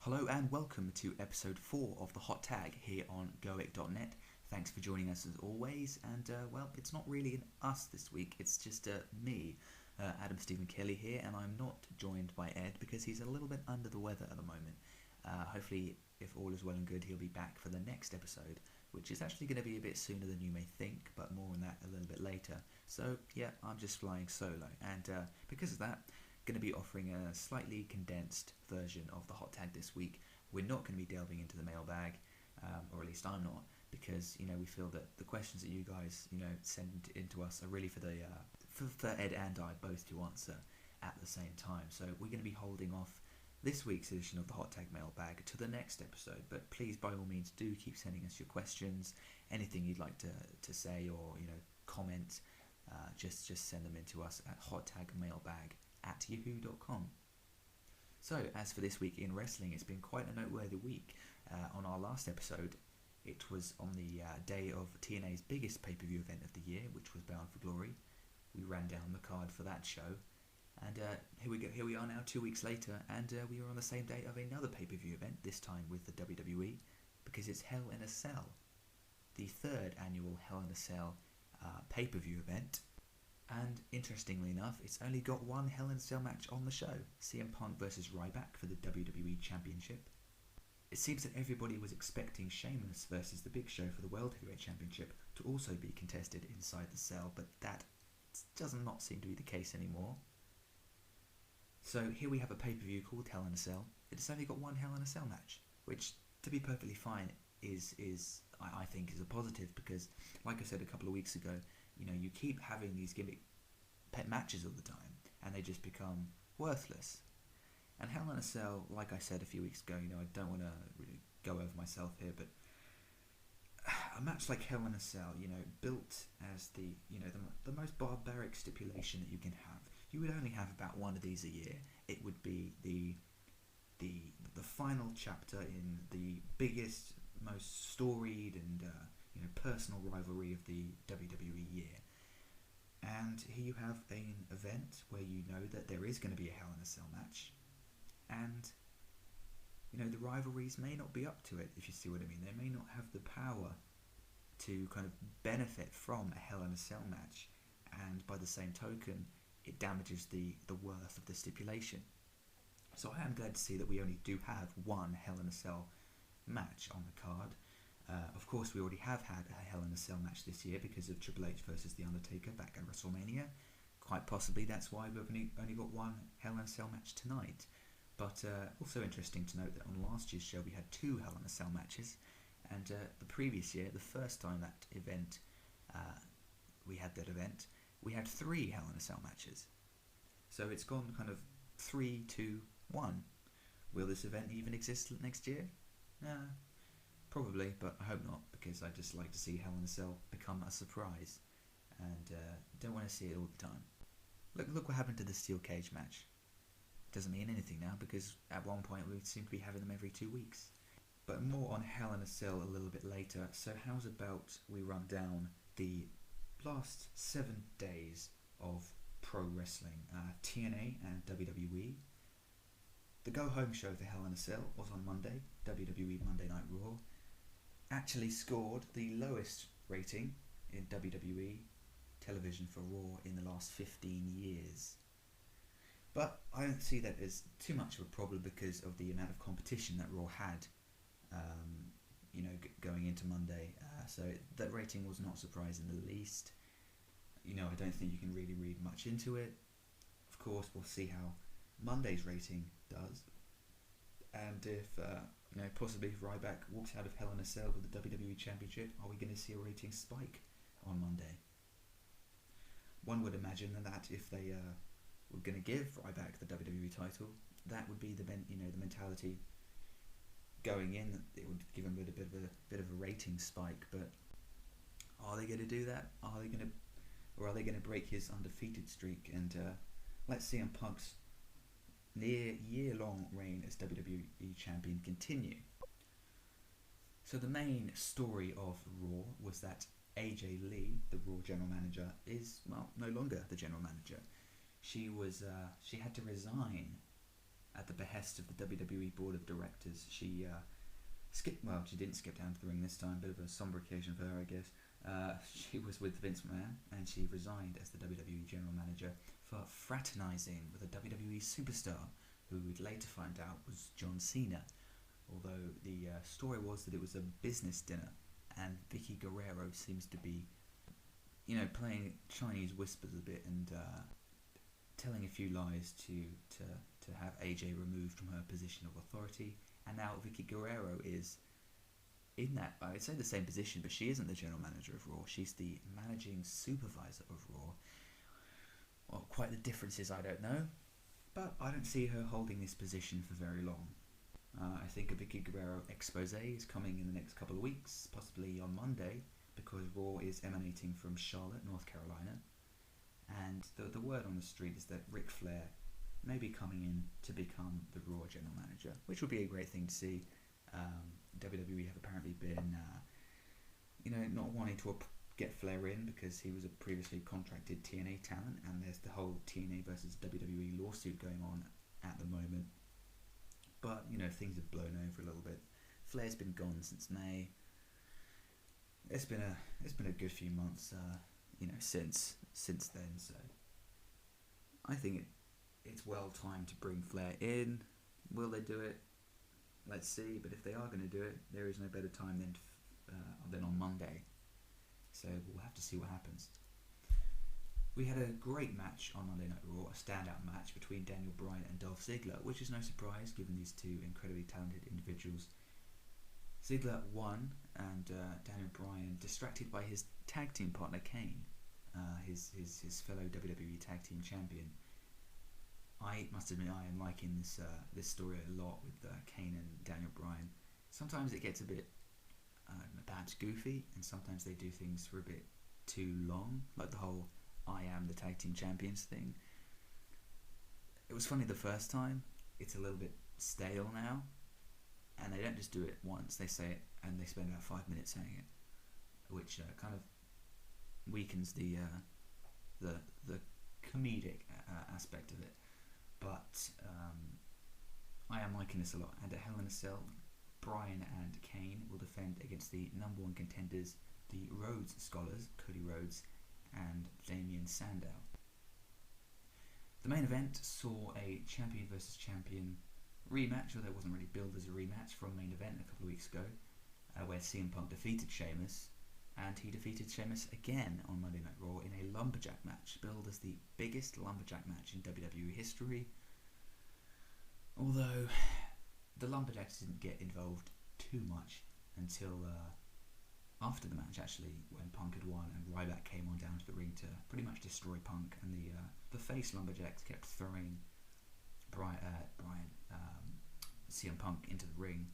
Hello and welcome to episode 4 of the Hot Tag here on goic.net. Thanks for joining us as always, and it's not really an us this week, it's just me, Adam Stephen Kelly here, and I'm not joined by Ed because he's a little bit under the weather at the moment. Hopefully, if all is well and good, he'll be back for the next episode, which is actually going to be a bit sooner than you may think, but more on that a little bit later. So yeah, I'm just flying solo, and because of that, going to be offering a slightly condensed version of the Hot Tag this week. We're not going to be delving into the mailbag, or at least I'm not, because we feel that the questions that you guys send into us are really for the for Ed and I both to answer at the same time. So we're going to be holding off this week's edition of the Hot Tag mailbag to the next episode. But please, by all means, do keep sending us your questions, anything you'd like to say or comment. Just send them in to us at hottagmailbag@yahoo.com. So, as for this week in wrestling, it's been quite a noteworthy week. On our last episode, it was on the day of TNA's biggest pay-per-view event of the year, which was Bound for Glory. We ran down the card for that show, and here we are now 2 weeks later, and we are on the same day of another pay-per-view event, this time with the WWE, because it's Hell in a Cell, the third annual Hell in a Cell pay-per-view event. And interestingly enough, it's only got one Hell in a Cell match on the show, CM Punk versus Ryback for the WWE Championship. It seems that everybody was expecting Sheamus versus the Big Show for the World Heavyweight Championship to also be contested inside the cell, but that does not seem to be the case anymore. So here we have a pay-per-view called Hell in a Cell. It's only got one Hell in a Cell match, which, to be perfectly fine, I think is a positive, because, like I said a couple of weeks ago, you keep having these gimmick pet matches all the time, and they just become worthless. And Hell in a Cell, like I said a few weeks ago, I don't want to really go over myself here, but a match like Hell in a Cell, built as the most barbaric stipulation that you can have. You would only have about one of these a year. It would be the final chapter in the biggest, most storied and personal rivalry of the WWE year. And here you have an event where you know that there is going to be a Hell in a Cell match, and the rivalries may not be up to it, if you see what I mean. They may not have the power to kind of benefit from a Hell in a Cell match, and by the same token, it damages the worth of the stipulation. So I am glad to see that we only do have one Hell in a Cell match on the card. Of course, we already have had a Hell in a Cell match this year because of Triple H versus The Undertaker back at WrestleMania. Quite possibly that's why we've only got one Hell in a Cell match tonight. But also interesting to note that on last year's show we had two Hell in a Cell matches, and the previous year, the first time that event we had, we had three Hell in a Cell matches. So it's gone kind of 3, 2, 1. Will this event even exist next year? Probably, but I hope not, because I just like to see Hell in a Cell become a surprise, and don't want to see it all the time. Look what happened to the Steel Cage match. Doesn't mean anything now, because at one point we seem to be having them every 2 weeks. But more on Hell in a Cell a little bit later. So how's about we run down the last 7 days of pro wrestling, TNA and WWE. The go-home show for Hell in a Cell was on Monday. WWE Monday Night Raw actually scored the lowest rating in WWE television for Raw in the last 15 years. But I don't see that as too much of a problem because of the amount of competition that Raw had, going into Monday. So that rating was not surprising in the least. I don't think you can really read much into it. Of course, we'll see how Monday's rating does, and if possibly if Ryback walks out of Hell in a Cell with the WWE Championship, are we going to see a rating spike on Monday? One would imagine that if they were going to give Ryback the WWE title, that would be the mentality going in, that it would give him a bit of a rating spike. But are they going to do that? Are they going to break his undefeated streak and let CM Punk's near year-long reign as WWE Champion continue? So the main story of Raw was that AJ Lee, the Raw General Manager, is no longer the General Manager. She had to resign at the behest of the WWE Board of Directors, she she didn't skip down to the ring this time, bit of a somber occasion for her, I guess. She was with Vince McMahon, and she resigned as the WWE General Manager for fraternising with a WWE superstar, who we'd later find out was John Cena, although the story was that it was a business dinner, and Vicky Guerrero seems to be, playing Chinese whispers a bit and telling a few lies to have AJ removed from her position of authority. And now Vicky Guerrero is in that, I'd say, the same position, but she isn't the general manager of Raw. She's the managing supervisor of Raw. Well, quite the differences, I don't know, but I don't see her holding this position for very long. I think a Vicky Guerrero expose is coming in the next couple of weeks, possibly on Monday, because Raw is emanating from Charlotte, North Carolina, and the word on the street is that Ric Flair may be coming in to become the Raw general manager, which would be a great thing to see. WWE have apparently been, not wanting to get Flair in because he was a previously contracted TNA talent, and there's the whole TNA versus WWE lawsuit going on at the moment. But things have blown over a little bit. Flair's been gone since May. It's been a good few months, since then. So I think it's well timed to bring Flair in. Will they do it? Let's see. But if they are going to do it, there is no better time than on Monday. So we'll have to see what happens. We had a great match on Monday Night Raw, a standout match between Daniel Bryan and Dolph Ziggler, which is no surprise given these two incredibly talented individuals. Ziggler won, and Daniel Bryan, distracted by his tag team partner Kane, his fellow WWE Tag Team Champion. I must admit I am liking this story a lot with Kane and Daniel Bryan. Sometimes it gets a bit perhaps goofy, and sometimes they do things for a bit too long, like the whole I am the Tag Team Champions thing. It was funny the first time. It's a little bit stale now, and they don't just do it once. They say it and they spend about 5 minutes saying it, which kind of weakens the comedic aspect of it. But I am liking this a lot. And at Hell in a Cell, Bryan and Kane will defend against the number one contenders, the Rhodes Scholars, Cody Rhodes and Damien Sandow. The main event saw a champion versus champion rematch, although it wasn't really billed as a rematch, from main event a couple of weeks ago, where CM Punk defeated Sheamus, and he defeated Sheamus again on Monday Night Raw in a lumberjack match, billed as the biggest lumberjack match in WWE history. Although the lumberjacks didn't get involved too much until after the match, actually, when Punk had won and Ryback came on down to the ring to pretty much destroy Punk, and the face lumberjacks kept throwing CM Punk into the ring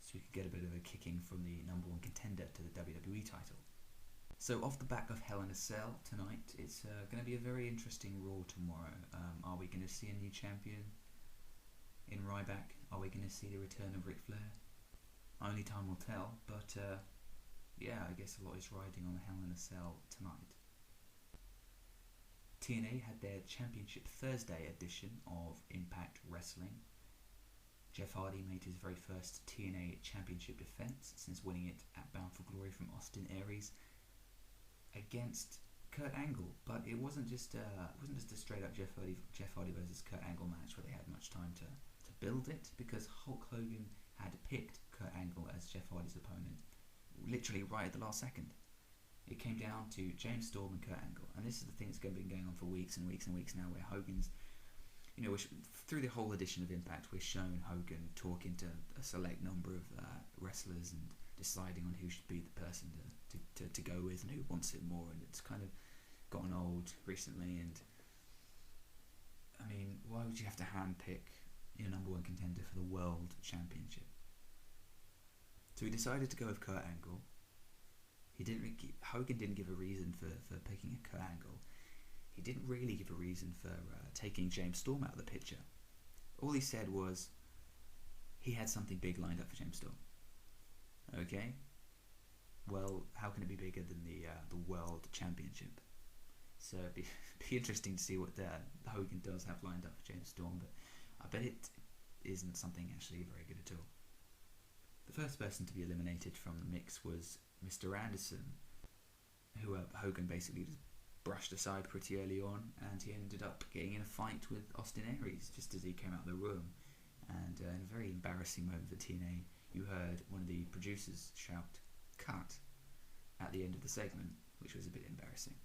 so he could get a bit of a kicking from the number one contender to the WWE title. So off the back of Hell in a Cell tonight, it's going to be a very interesting Raw tomorrow. Are we going to see a new champion in Ryback? Are we going to see the return of Ric Flair? Only time will tell, but yeah, I guess a lot is riding on Hell in a Cell tonight. TNA had their Championship Thursday edition of Impact Wrestling. Jeff Hardy made his very first TNA Championship defense since winning it at Bound for Glory from Austin Aries against Kurt Angle. But it wasn't just a straight up Jeff Hardy versus Kurt Angle match where they had much time to build it, because Hulk Hogan had picked Kurt Angle as Jeff Hardy's opponent literally right at the last second. It came down to James Storm and Kurt Angle, and this is the thing that's been going on for weeks and weeks and weeks now, where Hogan's, through the whole edition of Impact, we're shown Hogan talking to a select number of wrestlers and deciding on who should be the person to go with and who wants it more, and it's kind of gotten old recently. And I mean, why would you have to handpick your number one contender for the World Championship? So he decided to go with Kurt Angle. Hogan didn't give a reason for picking a Kurt Angle. He didn't really give a reason for taking James Storm out of the picture. All he said was he had something big lined up for James Storm. Okay? Well, how can it be bigger than the World Championship? So it'd be interesting to see what Hogan does have lined up for James Storm. But I bet isn't something actually very good at all. The first person to be eliminated from the mix was Mr. Anderson, who Hogan basically just brushed aside pretty early on, and he ended up getting in a fight with Austin Aries just as he came out of the room. And in a very embarrassing moment for TNA, you heard one of the producers shout, "Cut," at the end of the segment, which was a bit embarrassing.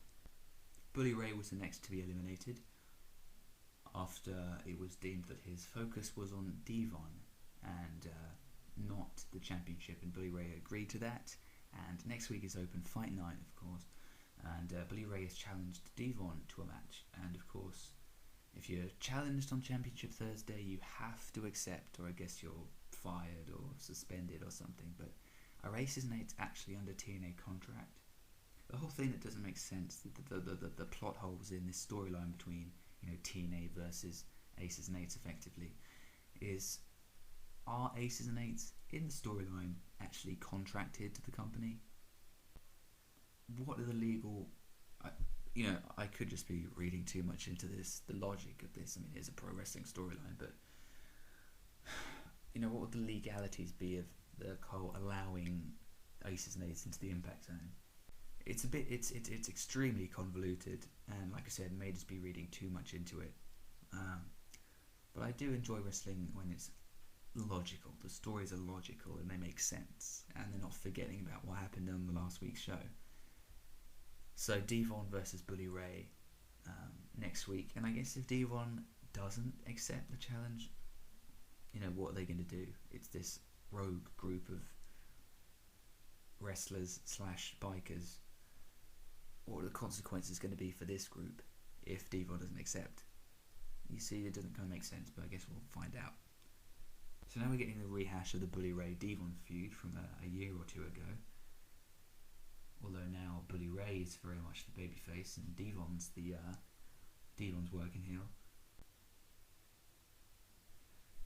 Bully Ray was the next to be eliminated after it was deemed that his focus was on Devon and not the championship, and Bully Ray agreed to that. And next week is open fight night, of course, and Bully Ray has challenged Devon to a match. And of course, if you're challenged on Championship Thursday, you have to accept, or I guess you're fired or suspended or something. But are Aces and Eights actually under TNA contract? The whole thing that doesn't make sense, the plot holes in this storyline between TNA versus Aces and Eights effectively, is, are Aces and Eights in the storyline actually contracted to the company? What are the legal... I could just be reading too much into this, the logic of this. I mean, it's a pro wrestling storyline, but what would the legalities be of the whole allowing Aces and Eights into the Impact Zone? It's extremely convoluted, and like I said, may just be reading too much into it. But I do enjoy wrestling when it's logical. The stories are logical and they make sense, and they're not forgetting about what happened on the last week's show. So Devon versus Bully Ray next week, and I guess if Devon doesn't accept the challenge, what are they going to do? It's this rogue group of wrestlers / bikers. What are the consequences going to be for this group if Devon doesn't accept? You see, it doesn't kind of make sense, but I guess we'll find out. So now we're getting the rehash of the Bully Ray Devon feud from a year or two ago. Although now Bully Ray is very much the babyface and Devon's working heel.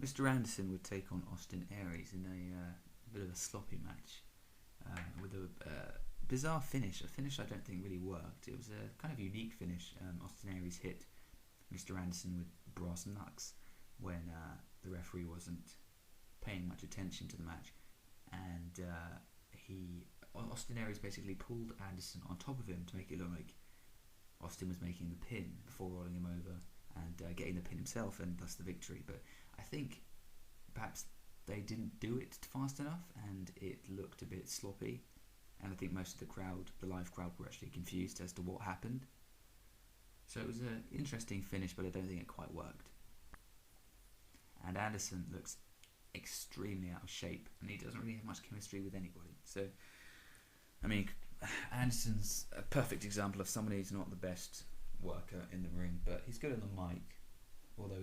Mr. Anderson would take on Austin Aries in a bit of a sloppy match with a bizarre finish. A finish I don't think really worked. It was a kind of unique finish. Austin Aries hit Mr. Anderson with brass knucks when the referee wasn't paying much attention to the match, and Austin Aries basically pulled Anderson on top of him to make it look like Austin was making the pin before rolling him over and getting the pin himself, and thus the victory. But I think perhaps they didn't do it fast enough and it looked a bit sloppy, and I think most of the live crowd were actually confused as to what happened. So it was an interesting finish, but I don't think it quite worked. And Anderson looks extremely out of shape, and he doesn't really have much chemistry with anybody. So, I mean, Anderson's a perfect example of somebody who's not the best worker in the ring, but he's good on the mic. Although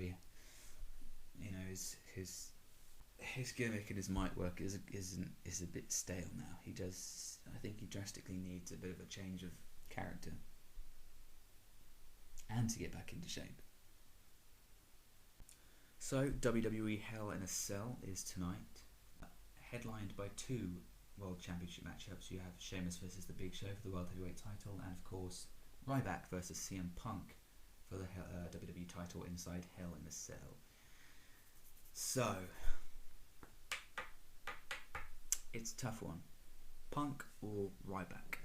his gimmick and his mic work is a bit stale now. I think he drastically needs a bit of a change of character and to get back into shape. So WWE Hell in a Cell is tonight, headlined by two World Championship matchups. You have Sheamus versus The Big Show for the World Heavyweight title, and of course Ryback versus CM Punk for the WWE title inside Hell in a Cell. So it's a tough one. Punk or Ryback?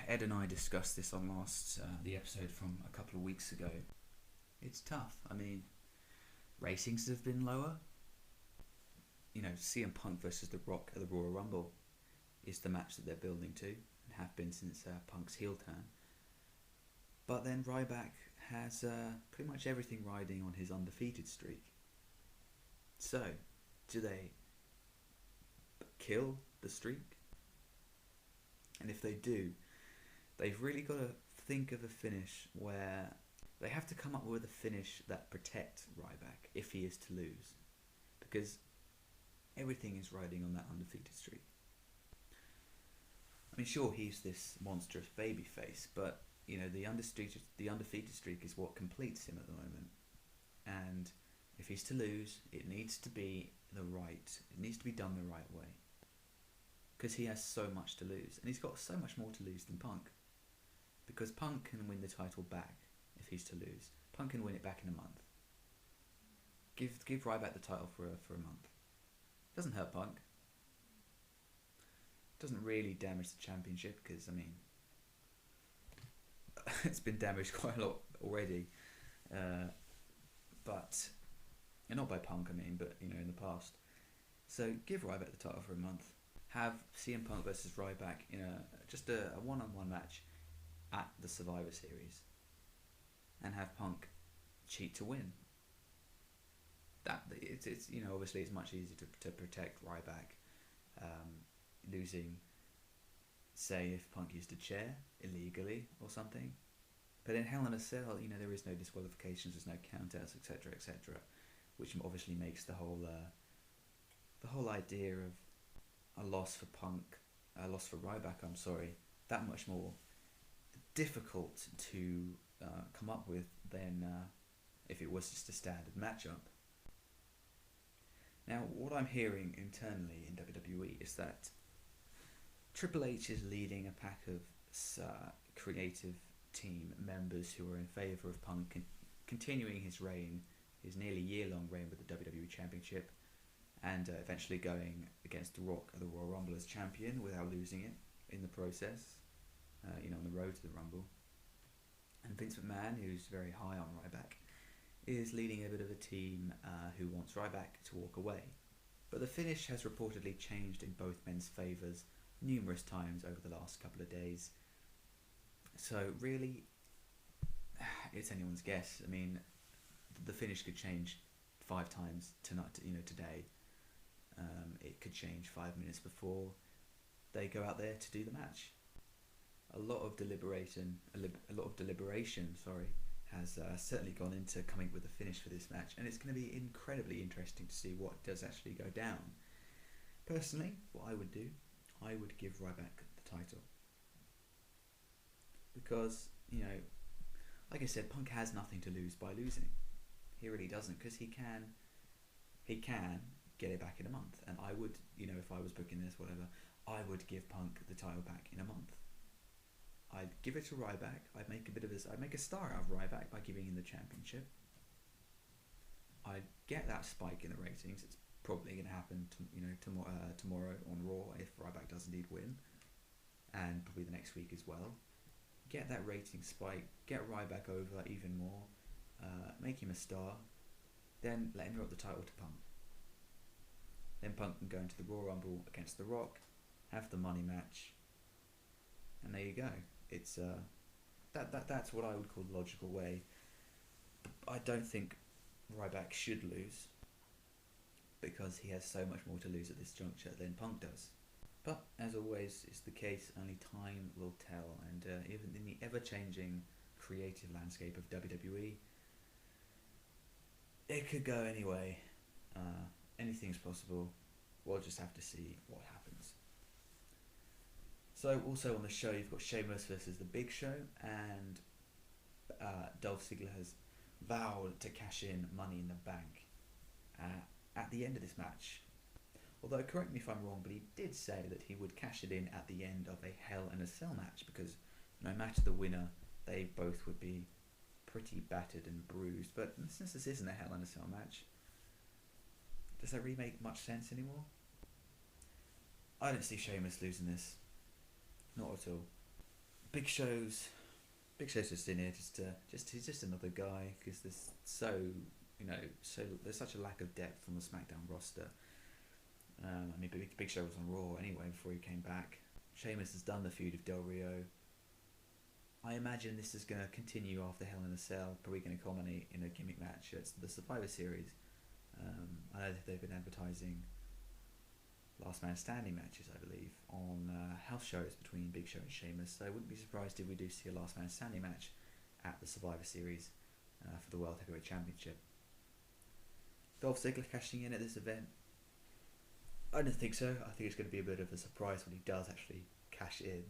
Ed and I discussed this on the episode from a couple of weeks ago. It's tough. I mean, ratings have been lower. CM Punk versus The Rock at the Royal Rumble is the match that they're building to, and have been since Punk's heel turn. But then Ryback has pretty much everything riding on his undefeated streak. So, do they kill the streak? And if they do, they've really got to think of a finish where they have to come up with a finish that protects Ryback if he is to lose, because everything is riding on that undefeated streak. I mean, sure, he's this monstrous babyface, but the undefeated streak is what completes him at the moment. And if he's to lose, it needs to be done the right way, because he has so much to lose, and he's got so much more to lose than Punk, because Punk can win the title back if he's to lose. Punk can win it back in a month. Give Ryback the title for a month. Doesn't hurt Punk. Doesn't really damage the championship because, I mean, it's been damaged quite a lot already. But, and not by Punk, I mean, but, in the past. So give Ryback the title for a month. Have CM Punk versus Ryback in just a one-on-one match at the Survivor Series. And have Punk cheat to win. It's obviously it's much easier to protect Ryback losing, say if Punk used a chair illegally or something, but in Hell in a Cell there is no disqualifications, there's no countouts, etc., etc., which obviously makes the whole idea of a loss for Ryback, that much more difficult to come up with than if it was just a standard matchup. Now, what I'm hearing internally in WWE is that Triple H is leading a pack of creative team members who are in favour of Punk continuing his nearly year-long reign with the WWE Championship, and eventually going against The Rock at the Royal Rumble as champion without losing it in the process, on the road to the Rumble. And Vince McMahon, who's very high on Ryback, is leading a bit of a team who wants Ryback to walk away. But the finish has reportedly changed in both men's favours numerous times over the last couple of days. So really, it's anyone's guess. I mean, the finish could change 5 times tonight, today. It could change 5 minutes before they go out there to do the match. A lot of deliberation, has certainly gone into coming up with a finish for this match, and it's going to be incredibly interesting to see what does actually go down. Personally, what I would do, I would give Ryback the title. Because, like I said, Punk has nothing to lose by losing. He really doesn't, because he can get it back in a month. And I would, if I was booking this, whatever, I would give Punk the title back in a month. I'd give it to Ryback. I'd make a star out of Ryback by giving him the championship. I'd get that spike in the ratings. It's probably going to happen, tomorrow on Raw if Ryback does indeed win, and probably the next week as well. Get that rating spike. Get Ryback over even more. Make him a star. Then let him drop the title to Punk. Then Punk can go into the Royal Rumble against The Rock, have the money match, and there you go. It's that's what I would call the logical way. I don't think Ryback should lose, because he has so much more to lose at this juncture than Punk does. But as always is the case, only time will tell, and even in the ever-changing creative landscape of WWE, it could go anyway. Anything's possible. We'll just have to see what happens. So also on the show, you've got Sheamus versus The Big Show, and Dolph Ziggler has vowed to cash in Money in the Bank at the end of this match. Although, correct me if I'm wrong, but he did say that he would cash it in at the end of a Hell in a Cell match, because no matter the winner, they both would be pretty battered and bruised. But since this isn't a Hell in a Cell match, does that really make much sense anymore? I don't see Sheamus losing this. Not at all. Big Show's just in here he's just another guy, because there's there's such a lack of depth on the SmackDown roster. Big Show was on Raw anyway before he came back. Sheamus has done the feud of Del Rio. I imagine this is going to continue after Hell in a Cell, probably going to culminate in a gimmick match at the Survivor Series. I know that they've been advertising Last Man Standing matches, I believe, on house shows between Big Show and Sheamus, so I wouldn't be surprised if we do see a Last Man Standing match at the Survivor Series for the World Heavyweight Championship. Dolph Ziggler cashing in at this event? I don't think so. I think it's going to be a bit of a surprise when he does actually cash in.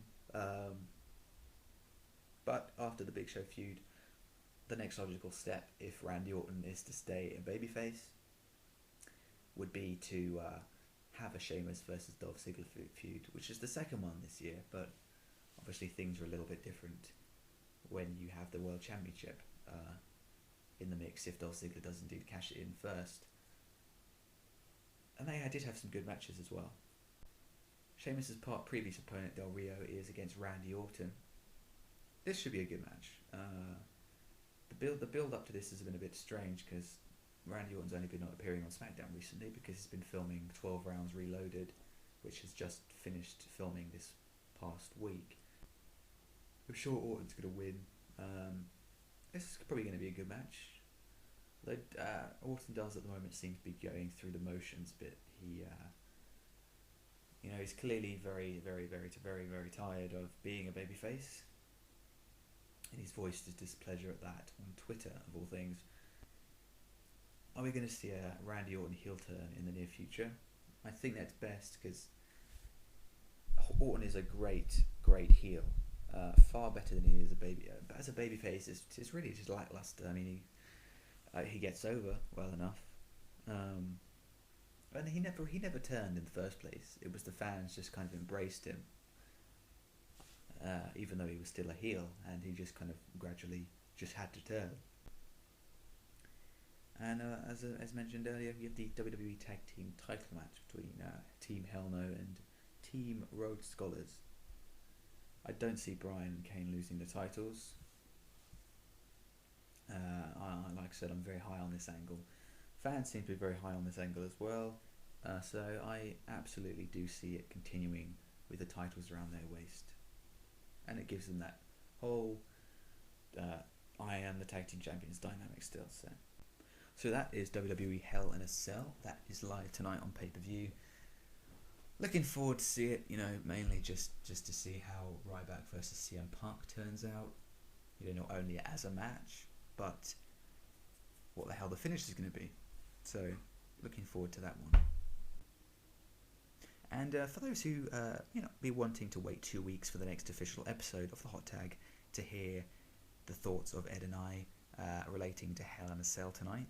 But after the Big Show feud, the next logical step, if Randy Orton is to stay a babyface, would be to have a Sheamus versus Dolph Ziggler feud, which is the second one this year, but obviously things are a little bit different when you have the World Championship in the mix if Dolph Ziggler does indeed cash it in first. And they did have some good matches as well. Sheamus's previous opponent Del Rio is against Randy Orton. This should be a good match. The build up to this has been a bit strange because Randy Orton's only been appearing on SmackDown recently because he's been filming 12 Rounds Reloaded, which has just finished filming this past week. I'm sure Orton's going to win. This is probably going to be a good match. Though Orton does at the moment seem to be going through the motions a bit. He's clearly very, very, very, very, very tired of being a babyface. And he's voiced his displeasure at that on Twitter, of all things. Are we going to see a Randy Orton heel turn in the near future? I think that's best because Orton is a great, great heel. Far better than he is a baby. But as a babyface, it's really just lackluster. I mean, he gets over well enough. And he never turned in the first place. It was the fans just kind of embraced him. Even though he was still a heel, and he just kind of gradually just had to turn. And as mentioned earlier, we have the WWE Tag Team title match between Team Hell No and Team Rhodes Scholars. I don't see Bryan and Kane losing the titles. Like I said, I'm very high on this angle. Fans seem to be very high on this angle as well. So I absolutely do see it continuing with the titles around their waist. And it gives them that whole I am the tag team champions dynamic still. So that is WWE Hell in a Cell. That is live tonight on pay-per-view. Looking forward to see it, mainly just to see how Ryback versus CM Punk turns out. Not only as a match, but what the hell the finish is going to be. So looking forward to that one. And for those who be wanting to wait 2 weeks for the next official episode of the Hot Tag to hear the thoughts of Ed and I relating to Hell in a Cell tonight,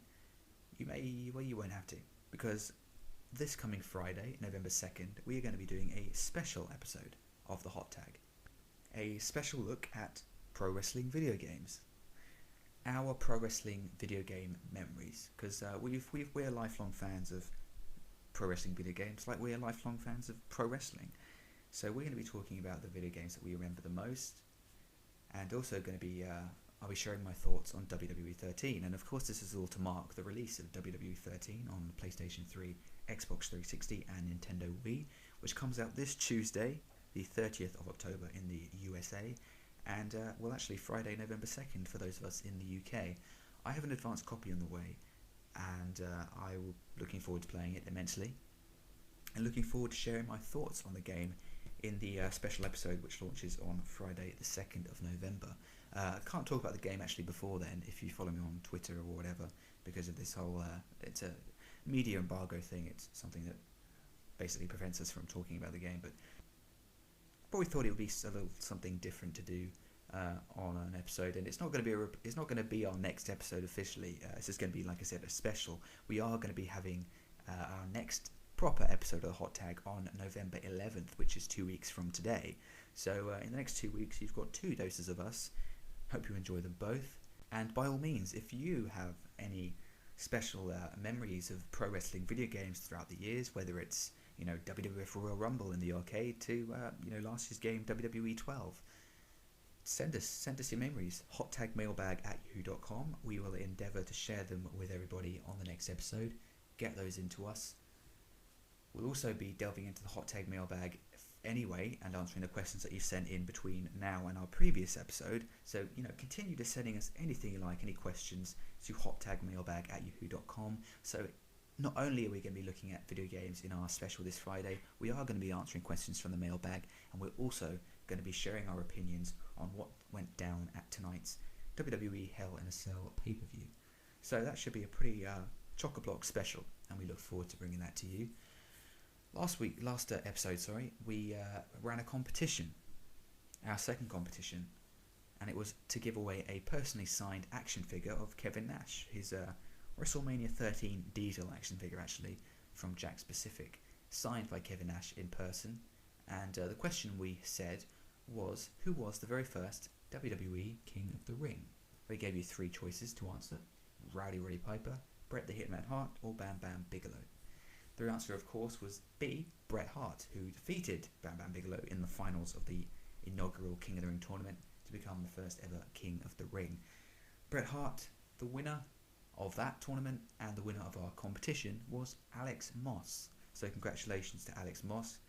you won't have to, because this coming Friday, November 2nd, we are going to be doing a special episode of the Hot Tag, a special look at pro wrestling video games, our pro wrestling video game memories, because we're lifelong fans of pro wrestling video games, like we are lifelong fans of pro wrestling. So we're going to be talking about the video games that we remember the most, and also going to be I'll be sharing my thoughts on WWE 13, and of course this is all to mark the release of WWE 13 on PlayStation 3, Xbox 360 and Nintendo Wii, which comes out this Tuesday, the 30th of October in the USA, and actually Friday, November 2nd for those of us in the UK. I have an advanced copy on the way, and I will looking forward to playing it immensely, and looking forward to sharing my thoughts on the game in the special episode which launches on Friday the 2nd of November. I can't talk about the game actually before then if you follow me on Twitter or whatever, because of this whole it's a media embargo thing. It's something that basically prevents us from talking about the game, but we thought it would be a little something different to do on an episode, and it's not going to be our next episode officially. It's just going to be, like I said, a special. We are going to be having our next proper episode of the Hot Tag on November 11th, which is 2 weeks from today. So in the next 2 weeks, you've got 2 doses of us. Hope you enjoy them both. And by all means, if you have any special memories of pro wrestling video games throughout the years, whether it's WWF Royal Rumble in the arcade to last year's game WWE 12. Send us your memories. hottagmailbag@yahoo.com. We will endeavour to share them with everybody on the next episode. Get those into us. We'll also be delving into the Hot Tag mailbag anyway and answering the questions that you've sent in between now and our previous episode. So continue to sending us anything you like, any questions, to hottagmailbag@yahoo.com. So not only are we going to be looking at video games in our special this Friday, we are going to be answering questions from the mailbag, and we're also going to be sharing our opinions on what went down at tonight's WWE Hell in a Cell pay-per-view. So that should be a pretty chock-a-block special, and we look forward to bringing that to you. Last episode, we ran a competition, our second competition, and it was to give away a personally signed action figure of Kevin Nash, his WrestleMania 13 Diesel action figure, actually, from Jakks Pacific, signed by Kevin Nash in person. And the question we said was, who was the very first WWE King of the Ring? We gave you 3 choices to answer. Rowdy Roddy Piper, Bret the Hitman Hart, or Bam Bam Bigelow? The answer, of course, was B, Bret Hart, who defeated Bam Bam Bigelow in the finals of the inaugural King of the Ring tournament to become the first ever King of the Ring. Bret Hart, the winner of that tournament and the winner of our competition, was Alex Moss. So congratulations to Alex Moss.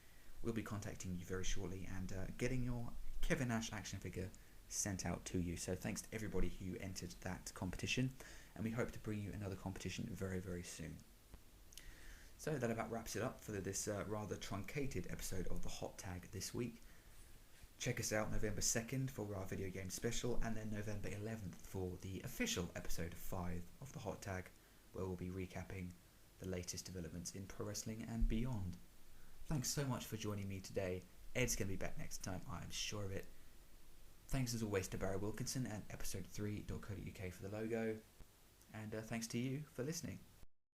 We'll be contacting you very shortly and getting your Kevin Nash action figure sent out to you. So thanks to everybody who entered that competition, and we hope to bring you another competition very, very soon. So that about wraps it up for this rather truncated episode of the Hot Tag this week. Check us out November 2nd for our video game special, and then November 11th for the official episode 5 of the Hot Tag, where we'll be recapping the latest developments in pro wrestling and beyond. Thanks so much for joining me today. Ed's going to be back next time, I'm sure of it. Thanks as always to Barry Wilkinson and episode3.co.uk for the logo, and thanks to you for listening.